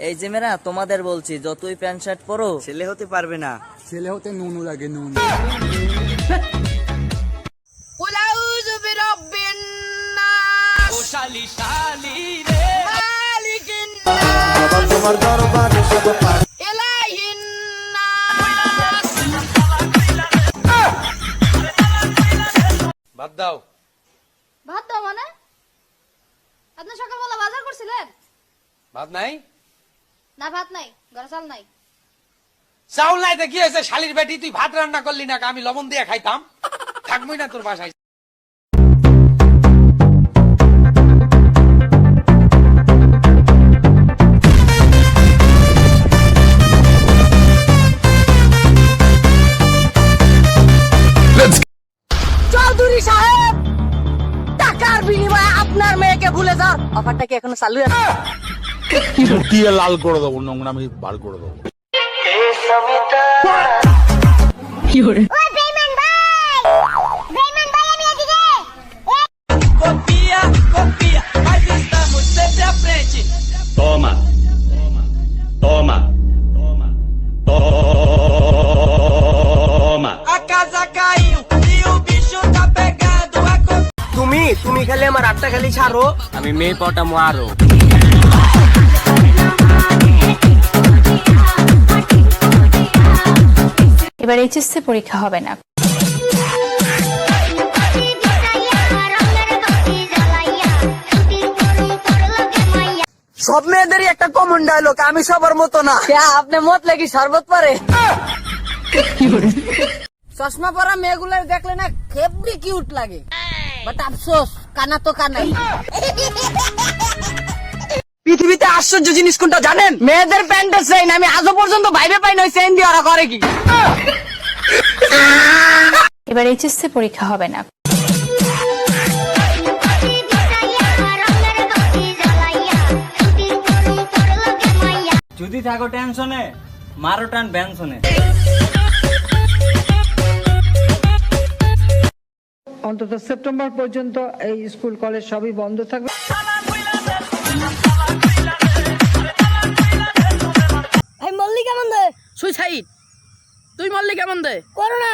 এই যে মেয়েরা তোমাদের বলছি, যতই প্যান্ট শার্ট পরো ছেলে হতে পারবে না। ছেলে হতে নুনু লাগে নুনু। ভাত দাও। ভাত দাও মানে? আপনি সকালবেলা বাজার করছিলেন? ভাত নাই? না ভাত নাই, ঘরে চাল নাই। চাউল নাই তো কি হয়েছে? শালির বেটি, তুই ভাত রান্না করলি না, আমি লবণ দিয়ে খাইতাম। থাকবই না তোর বাসায়। চৌধুরী সাহেব, টাকার বিনিময়ে আপনার মেয়েকে ভুলে যান। অফারটা কি এখনো চালু আছে? দিয়ে লাল করে দেবো, নোংরামি বার করে দেবো। Toma. Toma. Toma. A casa caiu e o bicho tá pegando a তুমি খালি আমার আটটা খালি ছাড়ো, আমি মেয়ে পটা মারো। এবার এইচএসসি পরীক্ষা হবে না। সব মেয়েদেরই একটা কমন ডায়লগ, আমি সবার মতো না। আপনি মত লাগি শরবত পারে। চশমা পরা মেয়েগুলোর দেখলে না হেব্বি কিউট লাগে, বাট আফসোস কানা তো কানাই। পৃথিবীতে আশ্চর্য জিনিস কোনটা জানেন? মেয়েদের প্যান্টের চেইন আমি আজও পর্যন্ত ভাইবে পাই না, ওই চেইন দিয়ে ওরা করে কি? এবার এইচএসসি পরীক্ষা হবে না। যদি থাকো টেনশনে, মারো টান ব্যানশনে। অন্তত সেপ্টেম্বর পর্যন্ত এই স্কুল কলেজ সবই বন্ধ থাকবে। ভাই মল্লি কেমন দে? সুইসাইড। তুই মল্লি কেমন দে? করোনা।